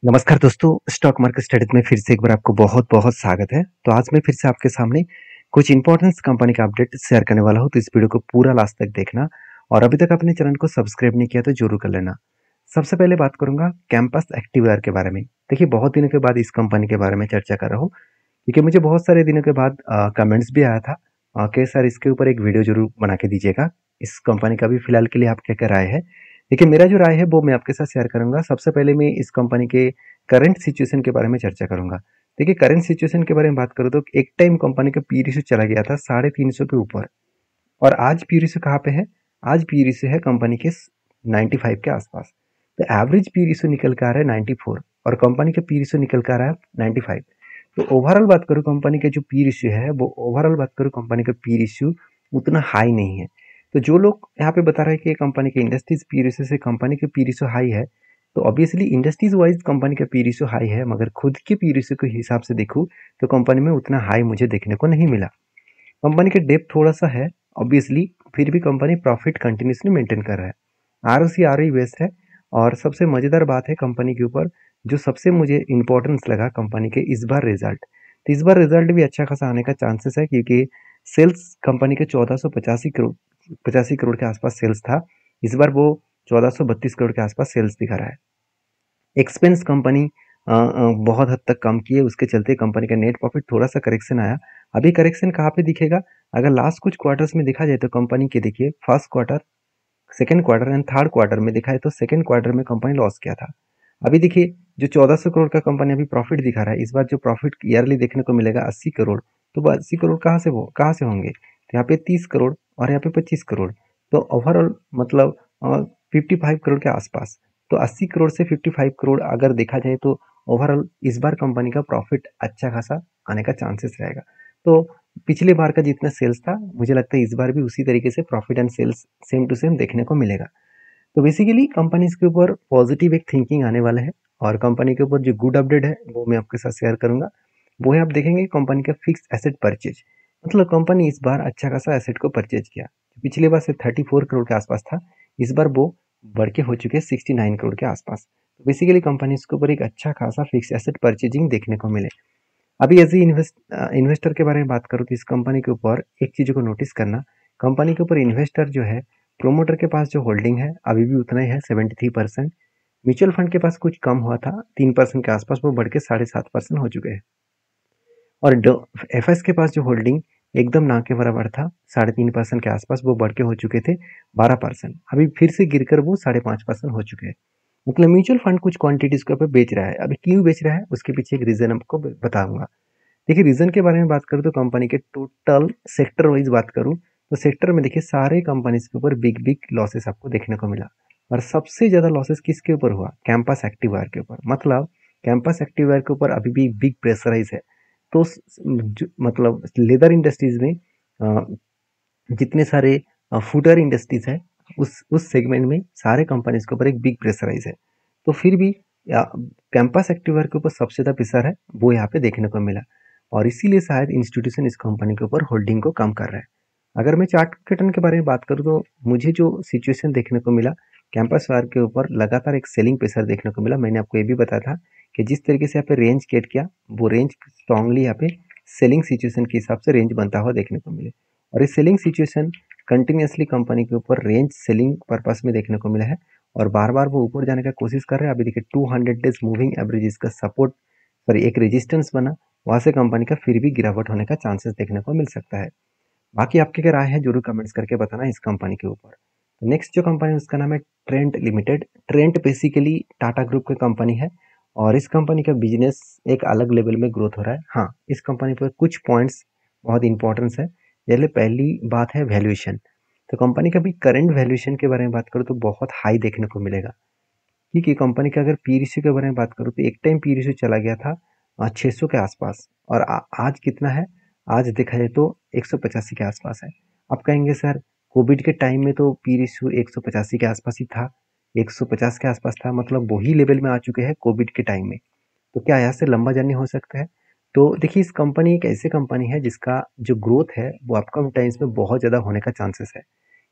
नमस्कार दोस्तों, stock market studies में फिर से एक बार आपको बहुत-बहुत स्वागत है। तो आज मैं फिर से आपके सामने कुछ इंपॉर्टेंट कंपनी का अपडेट शेयर करने वाला हूँ, तो इस वीडियो को पूरा लास्ट तक देखना और अभी तक अपने चैनल को सब्सक्राइब नहीं किया तो जरूर कर लेना। सबसे पहले बात करूंगा कैंपस एक्टिवेयर के बारे में। देखिए, बहुत दिनों के बाद इस कंपनी के बारे में चर्चा कर रहा हूँ, क्योंकि मुझे बहुत सारे दिनों के बाद कमेंट्स भी आया था कि सर इसके ऊपर एक वीडियो जरूर बना के दीजिएगा। इस कंपनी का भी फिलहाल के लिए आप क्या क्या राय है। देखिए, मेरा जो राय है वो मैं आपके साथ शेयर करूंगा। सबसे पहले मैं इस कंपनी के करंट सिचुएशन के बारे में चर्चा करूंगा। देखिए, करंट सिचुएशन के बारे में बात करूँ तो एक टाइम कंपनी का पी रेशियो चला गया था 350 के ऊपर, और आज पी रेशियो कहाँ पे है? आज पी रेशियो है कंपनी के 95 के आसपास। तो एवरेज पी रेशियो निकल कर आ रहा है 94 और कंपनी का पी रेशियो निकल कर आ रहा है 95। तो ओवरऑल बात करूँ कंपनी का जो पी रेशियो है, वो ओवरऑल बात करूँ कंपनी का पी रेशियो उतना हाई नहीं है। तो जो लोग यहाँ पे बता रहे हैं कि कंपनी के इंडस्ट्रीज पी रेशियो से कंपनी के पी रेशियो हाई है, तो ऑब्वियसली इंडस्ट्रीज वाइज कंपनी का पी रेशियो हाई है, मगर खुद के पी रेशियो के हिसाब से देखूँ तो कंपनी में उतना हाई मुझे देखने को नहीं मिला। कंपनी के डेप थोड़ा सा है ऑब्वियसली, फिर भी कंपनी प्रॉफिट कंटिन्यूसली मेंटेन कर रहा है। आरओसी आरओई बेस्ड है। और सबसे मजेदार बात है कंपनी के ऊपर, जो सबसे मुझे इंपॉर्टेंस लगा कंपनी के इस बार रिजल्ट, तो इस बार रिजल्ट भी अच्छा खासा आने का चांसेस है, क्योंकि सेल्स कंपनी के 1485 करोड़ के आसपास सेल्स था। इस बार वो 1432 करोड़ के आसपास सेल्स दिखा रहा है। एक्सपेंस कंपनी बहुत हद तक कम किए, उसके चलते कंपनी का नेट प्रॉफिट थोड़ा सा करेक्शन आया। अभी करेक्शन कहाँ पे दिखेगा? अगर लास्ट कुछ क्वार्टर्स में देखा जाए तो कंपनी के देखिए first quarter, second quarter and third quarter में दिखाए तो सेकंड क्वार्टर में कंपनी लॉस किया था। अभी देखिए, जो 1400 करोड़ का कंपनी अभी प्रॉफिट दिखा रहा है, इस बार जो प्रॉफिट ईयरली देखने को मिलेगा 80 करोड़। तो वो 80 करोड़ कहाँ से होंगे? तो यहाँ पे 30 करोड़ और यहाँ पे 25 करोड़। तो ओवरऑल मतलब 55 करोड़ के आसपास। तो 80 करोड़ से 55 करोड़ अगर देखा जाए तो ओवरऑल इस बार कंपनी का प्रॉफिट अच्छा खासा आने का चांसेस रहेगा। तो पिछले बार का जितना सेल्स था, मुझे लगता है इस बार भी उसी तरीके से profit and sales same to same देखने को मिलेगा। तो बेसिकली कंपनीज के ऊपर पॉजिटिव एक थिंकिंग आने वाला है, और कंपनी के ऊपर जो गुड अपडेट है वो मैं आपके साथ शेयर करूंगा। वो है, आप देखेंगे कंपनी का फिक्स एसेट परचेज, मतलब कंपनी इस बार अच्छा खासा एसेट को परचेज किया। पिछले बार से 34 करोड़ के आसपास था, इस बार वो बढ़ के हो चुके हैं 69 करोड़ के आसपास। तो बेसिकली कंपनी के ऊपर एक अच्छा खासा फिक्स एसेट परचेजिंग देखने को मिले। अभी एज इन्वेस्टर के बारे में बात करूँ तो इस कंपनी के ऊपर एक चीज को नोटिस करना, कंपनी के ऊपर इन्वेस्टर जो है, प्रोमोटर के पास जो होल्डिंग है अभी भी उतना ही है 73%। म्यूचुअल फंड के पास कुछ कम हुआ था 3% के आसपास, वो बढ़ के 7.5% हो चुके हैं। और एफ एस के पास जो होल्डिंग एकदम ना के बराबर था 3.5% के आसपास, वो बढ़ के हो चुके थे 12%। अभी फिर से गिरकर वो 5.5% हो चुके हैं। मतलब म्यूचुअल फंड कुछ क्वांटिटीज के ऊपर बेच रहा है। अभी क्यों बेच रहा है उसके पीछे एक रीजन आपको बताऊंगा। देखिए, रीजन के बारे में बात करूँ तो कंपनी के टोटल सेक्टर वाइज बात करूँ तो सेक्टर में देखिए सारे कंपनीज के ऊपर बिग बिग लॉसेस आपको देखने को मिला। और सबसे ज्यादा लॉसेस किसके ऊपर हुआ? कैंपस एक्टिववेयर के ऊपर। मतलब कैंपस एक्टिववेयर के ऊपर अभी भी बिग प्रेशराइज है। तो मतलब लेदर इंडस्ट्रीज में जितने सारे फुटर इंडस्ट्रीज है, उस सेगमेंट में सारे कंपनीज के ऊपर एक बिग प्रेशराइज है। तो फिर भी कैंपस एक्टिववेयर के ऊपर सबसे ज्यादा प्रेशर है, वो यहाँ पे देखने को मिला। और इसीलिए शायद इंस्टीट्यूशन इस कंपनी के ऊपर होल्डिंग को कम कर रहा है। अगर मैं चार्ट पैटर्न के बारे में बात करूँ तो मुझे जो सिचुएशन देखने को मिला, कैंपस वायर के ऊपर लगातार एक सेलिंग प्रेशर देखने को मिला। मैंने आपको ये भी बताया था कि जिस तरीके से यहाँ पे रेंज क्रिएट किया, वो रेंज स्ट्रांगली यहाँ पे सेलिंग सिचुएशन के हिसाब से रेंज बनता हुआ देखने को मिले। और ये सेलिंग सिचुएशन कंटिन्यूसली कंपनी के ऊपर रेंज सेलिंग पर्पस में देखने को मिला है, और बार बार वो ऊपर जाने का कोशिश कर रहे हैं। अभी देखिए 200 डेज मूविंग एवरेज का सपोर्ट, सॉरी एक रेजिस्टेंस बना, वहां से कंपनी का फिर भी गिरावट होने का चांसेस देखने को मिल सकता है। बाकी आपकी क्या राय है जरूर कमेंट्स करके बताना इस कंपनी के ऊपर। तो नेक्स्ट जो कंपनी है उसका नाम है Trent limited. Trent basically Tata group की कंपनी है, और इस कंपनी का बिजनेस एक अलग लेवल में ग्रोथ हो रहा है। हाँ, इस कंपनी पर कुछ पॉइंट्स बहुत इंपॉर्टेंस है। जैसे पहली बात है वैल्यूएशन। तो कंपनी का भी करंट वैल्यूएशन के बारे में बात करूँ तो बहुत हाई देखने को मिलेगा, क्योंकि कंपनी का अगर पी रेशियो के बारे में बात करूँ तो एक टाइम पी रेशियो चला गया था 600 के आसपास, और आज कितना है? आज देखा जाए तो 185 के आसपास है। आप कहेंगे सर कोविड के टाइम में तो पी रेशियो 185 के आसपास ही था, 150 के आसपास था, मतलब वही लेवल में आ चुके हैं कोविड के टाइम में। तो क्या यहाँ से लंबा जर्नी हो सकता है? तो देखिए, इस कंपनी एक ऐसी कंपनी है जिसका जो ग्रोथ है वो अपकमिंग टाइम्स में बहुत ज़्यादा होने का चांसेस है।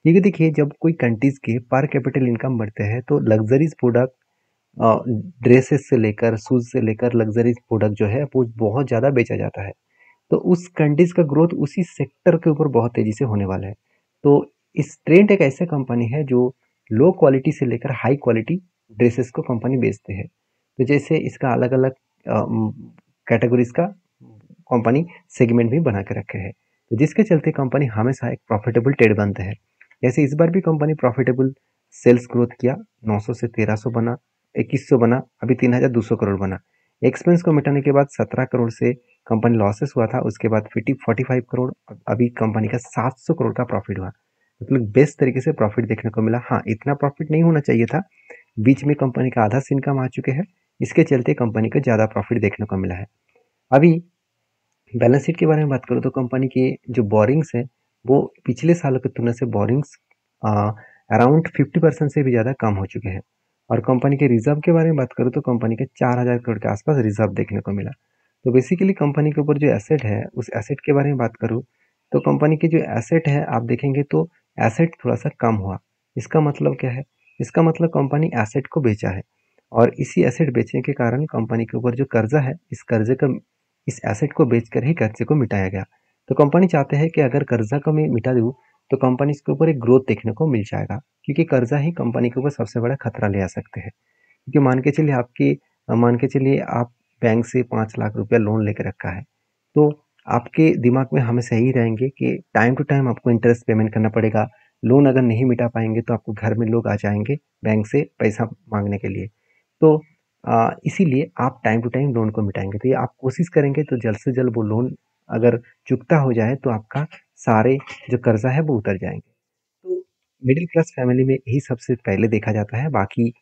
क्योंकि देखिए, जब कोई कंट्रीज के पर कैपिटल इनकम बढ़ते हैं तो लग्जरीज प्रोडक्ट ड्रेसेस से लेकर शूज़ से लेकर लग्जरी प्रोडक्ट जो है वो बहुत ज़्यादा बेचा जाता है। तो उस कंडीज़ का ग्रोथ उसी सेक्टर के ऊपर बहुत तेज़ी से होने वाला है। तो इस ट्रेंड एक ऐसा कंपनी है जो लो क्वालिटी से लेकर हाई क्वालिटी ड्रेसेस को कंपनी बेचते हैं। तो जैसे इसका अलग-अलग कैटेगरीज़ का कंपनी सेगमेंट भी बना के रखे हैं। तो जिसके चलते कंपनी हमेशा एक प्रॉफिटेबल ट्रेड बनते हैं। जैसे इस बार भी कंपनी प्रॉफिटेबल सेल्स ग्रोथ किया, 900 से 1300 बना, 2100 बना, अभी 3200 करोड़ बना। एक्सपेंस को मिटाने के बाद 17 करोड़ से कंपनी लॉसेस हुआ था, उसके बाद 45 करोड़, अभी कंपनी का 700 करोड़ का प्रॉफिट हुआ। मतलब बेस्ट तरीके से प्रॉफिट देखने को मिला। हाँ, इतना प्रॉफिट नहीं होना चाहिए था, बीच में कंपनी का आधा से इनकम आ चुके हैं, इसके चलते कंपनी को ज़्यादा प्रॉफिट देखने को मिला है। अभी बैलेंस शीट के बारे में बात करूँ तो कंपनी के जो बोरिंग्स है वो पिछले सालों की तुलना से बोरिंग्स अराउंड 50% से भी ज़्यादा कम हो चुके हैं। और कंपनी के रिजर्व के बारे में बात करूँ तो कंपनी के 4000 करोड़ के आसपास रिजर्व देखने को मिला। तो बेसिकली कंपनी के ऊपर जो एसेट है उस एसेट के बारे में बात करूँ तो कंपनी की जो एसेट है आप देखेंगे तो एसेट थोड़ा सा कम हुआ। इसका मतलब क्या है? इसका मतलब कंपनी एसेट को बेचा है और इसी एसेट बेचने के कारण कंपनी के ऊपर जो कर्जा है इस एसेट को बेचकर ही कर्जे को मिटाया गया। तो कंपनी चाहते हैं कि अगर कर्जा को मैं मिटा दूँ तो कंपनी इसके ऊपर एक ग्रोथ देखने को मिल जाएगा, क्योंकि कर्जा ही कंपनी के ऊपर सबसे बड़ा खतरा ले आ सकते हैं। क्योंकि मान के चलिए आप बैंक से 5 लाख रुपया लोन लेके रखा है, तो आपके दिमाग में हमेशा यही रहेंगे कि टाइम टू टाइम आपको इंटरेस्ट पेमेंट करना पड़ेगा। लोन अगर नहीं मिटा पाएंगे तो आपको घर में लोग आ जाएंगे बैंक से पैसा मांगने के लिए। तो इसीलिए आप टाइम टू टाइम लोन को मिटाएंगे। तो ये आप कोशिश करेंगे तो जल्द से जल्द वो लोन अगर चुकता हो जाए तो आपका सारे जो कर्जा है वो उतर जाएंगे। तो मिडिल क्लास फैमिली में यही सबसे पहले देखा जाता है। बाकी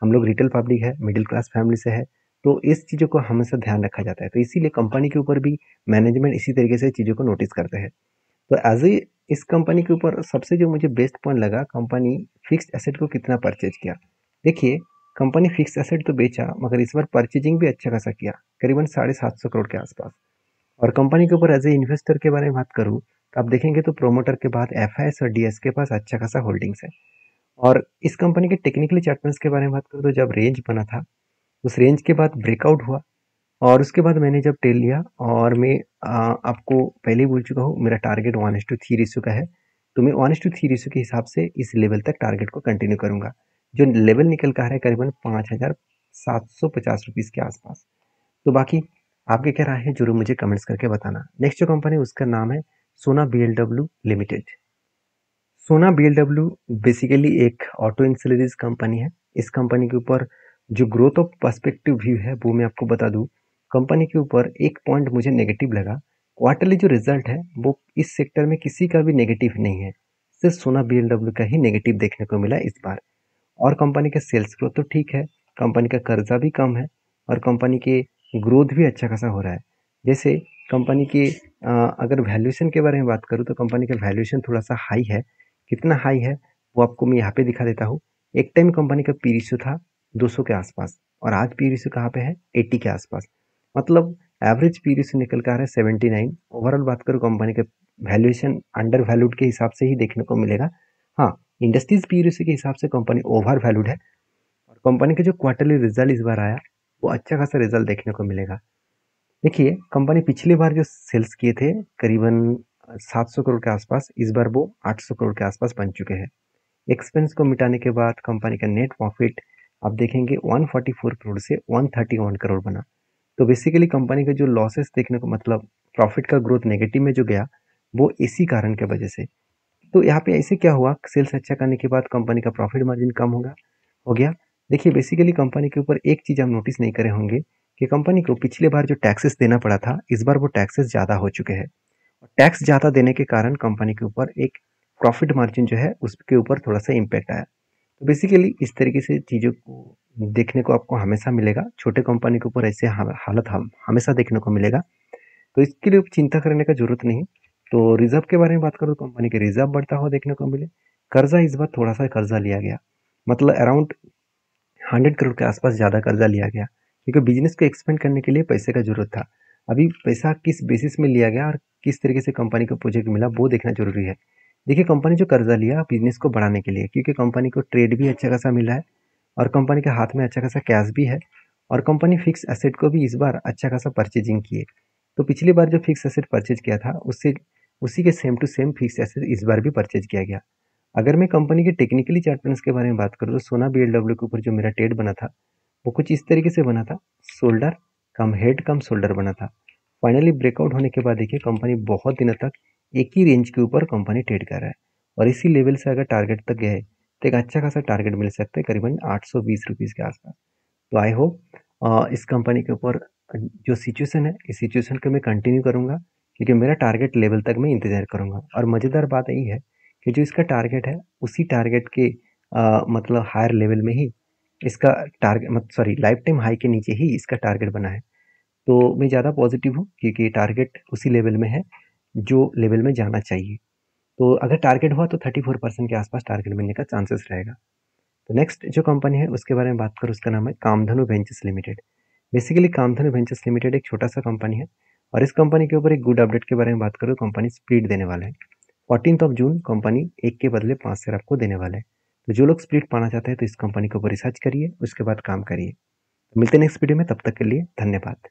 हम लोग रिटेल पब्लिक है, मिडिल क्लास फैमिली से है, तो इस चीज़ों को हमेशा ध्यान रखा जाता है। तो इसीलिए कंपनी के ऊपर भी मैनेजमेंट इसी तरीके से चीज़ों को नोटिस करते हैं। तो एज ए इस कंपनी के ऊपर सबसे जो मुझे बेस्ट पॉइंट लगा, कंपनी फिक्स्ड एसेट को कितना परचेज किया। देखिए, कंपनी फिक्स्ड एसेट तो बेचा मगर इस बार परचेजिंग भी अच्छा खासा किया, करीबन 750 करोड़ के आसपास। और कंपनी के ऊपर एज ए इन्वेस्टर के बारे में बात करूँ तो आप देखेंगे तो प्रोमोटर के बाद एफआईएस और डीएस के पास अच्छा खासा होल्डिंग्स है। और इस कंपनी के टेक्निकली चार्टमेंट्स के बारे में बात करूँ तो जब रेंज बना था उस रेंज के बाद ब्रेकआउट हुआ और उसके बाद मैंने जब टेल लिया और मैं आपको पहले ही बोल चुका हूँ मेरा टारगेट 1:3 रेशियो का है। तो मैं 1:3 रेशियो के हिसाब से इस लेवल तक टारगेट को कंटिन्यू करूंगा। जो लेवल निकल कर है करीबन 5750 के आसपास। तो बाकी आपके क्या राय है जरूर मुझे कमेंट्स करके बताना। नेक्स्ट जो कंपनी है उसका नाम है सोना बीएलडब्ल्यू लिमिटेड। सोना बीएलडब्ल्यू बेसिकली एक ऑटो इंसुलेरीज कंपनी है। इस कंपनी के ऊपर जो ग्रोथ ऑफ पर्सपेक्टिव व्यू है वो मैं आपको बता दूं। कंपनी के ऊपर एक पॉइंट मुझे नेगेटिव लगा। क्वार्टरली जो रिजल्ट है वो इस सेक्टर में किसी का भी नेगेटिव नहीं है, सिर्फ सोना बीएलडब्ल्यू का ही नेगेटिव देखने को मिला इस बार। और कंपनी का सेल्स ग्रोथ तो ठीक है, कंपनी का कर्जा भी कम है और कंपनी के ग्रोथ भी अच्छा खासा हो रहा है। जैसे कंपनी के अगर वैल्यूएशन के बारे में बात करूँ तो कंपनी का वैल्यूएशन थोड़ा सा हाई है। कितना हाई है वो आपको मैं यहाँ पे दिखा देता हूँ। एक टाइम कंपनी का पी रेशियो था 200 के आसपास और आज पी रेशियो कहाँ पे है 80 के आसपास। मतलब एवरेज पी रेशियो निकल कर आ रहा है 79। ओवरऑल बात करूँ कंपनी का वैल्यूएशन अंडर वैल्यूड के हिसाब से ही देखने को मिलेगा। हाँ, इंडस्ट्रीज पी रेशियो के हिसाब से कंपनी ओवर वैल्यूड है। और कंपनी का जो क्वार्टरली रिजल्ट इस बार आया वो अच्छा खासा रिजल्ट देखने को मिलेगा। देखिए, कंपनी पिछली बार जो सेल्स किए थे करीबन 700 करोड़ के आसपास, इस बार वो 800 करोड़ के आसपास बन चुके हैं। एक्सपेंस को मिटाने के बाद कंपनी का नेट प्रॉफिट आप देखेंगे 144 करोड़ से 131 करोड़ बना। तो बेसिकली कंपनी का जो लॉसेस देखने को मतलब प्रॉफिट का ग्रोथ नेगेटिव में जो गया वो इसी कारण के वजह से। तो यहाँ पे ऐसे क्या हुआ, सेल्स अच्छा करने के बाद कंपनी का प्रॉफिट मार्जिन कम हो गया। देखिए, बेसिकली कंपनी के ऊपर एक चीज़ आप नोटिस नहीं करे होंगे कि कंपनी को पिछले बार जो टैक्सेस देना पड़ा था इस बार वो टैक्सेस ज़्यादा हो चुके हैं। टैक्स ज़्यादा देने के कारण कंपनी के ऊपर एक प्रॉफिट मार्जिन जो है उसके ऊपर थोड़ा सा इम्पैक्ट आया। तो बेसिकली इस तरीके से चीज़ों को देखने को आपको हमेशा मिलेगा। छोटे कंपनी के ऊपर ऐसे हालत हम हमेशा देखने को मिलेगा। तो इसके लिए चिंता करने का जरूरत नहीं। तो रिजर्व के बारे में बात करूँ तो कंपनी के रिजर्व बढ़ता हुआ देखने को मिले। कर्जा इस बार थोड़ा सा कर्जा लिया गया, मतलब अराउंड 100 करोड़ के आसपास ज़्यादा कर्जा लिया गया, क्योंकि बिजनेस को एक्सपेंड करने के लिए पैसे का जरूरत था। अभी पैसा किस बेसिस में लिया गया और किस तरीके से कंपनी को प्रोजेक्ट मिला वो देखना जरूरी है। देखिए, कंपनी जो कर्जा लिया बिजनेस को बढ़ाने के लिए, क्योंकि कंपनी को ट्रेड भी अच्छा खासा मिला है और कंपनी के हाथ में अच्छा खासा कैश भी है और कंपनी फिक्स एसेट को भी इस बार अच्छा खासा परचेजिंग किए। तो पिछली बार जो फिक्स एसेट परचेज किया था उससे उसी के same to same fix asset इस बार भी परचेज किया गया। अगर मैं कंपनी के टेक्निकली चार्ट के बारे में बात करूँ तो सोना बीएलडब्ल्यू के ऊपर जो मेरा ट्रेड बना था वो कुछ इस तरीके से बना था, शोल्डर कम हेड कम शोल्डर बना था। फाइनली ब्रेकआउट होने के बाद देखिए कंपनी बहुत दिनों तक एक ही रेंज के ऊपर कंपनी ट्रेड कर रहा है और इसी लेवल से अगर टारगेट तक गए तो एक अच्छा खासा टारगेट मिल सकता है करीबन 820 रुपीज़ के आसपास। तो आई होप इस कंपनी के ऊपर जो सिचुएशन है इस सिचुएशन को मैं कंटिन्यू करूँगा क्योंकि मेरा टारगेट लेवल तक मैं इंतज़ार करूँगा। और मज़ेदार बात यही है कि जो इसका टारगेट है उसी टारगेट के मतलब हायर लेवल में ही इसका target sorry life time high के नीचे ही इसका टारगेट बना है। तो मैं ज़्यादा पॉजिटिव हूँ क्योंकि टारगेट उसी लेवल में है जो लेवल में जाना चाहिए। तो अगर टारगेट हुआ तो 34% के आसपास टारगेट मिलने का चांसेस रहेगा। तो नेक्स्ट जो कंपनी है उसके बारे में बात करूँ, उसका नाम है Kamdhenu ventures limited. Basically Kamdhenu ventures limited एक छोटा सा कंपनी है और इस कंपनी के ऊपर एक गुड अपडेट के बारे में बात करूँ, कंपनी स्प्लिट देने वाला है 14 जून कंपनी एक के बदले 5 शेयर आपको देने वाले हैं। तो जो लोग स्प्लिट पाना चाहते हैं तो इस कंपनी के ऊपर रिसर्च करिए, उसके बाद काम करिए। तो मिलते हैं नेक्स्ट वीडियो में, तब तक के लिए धन्यवाद।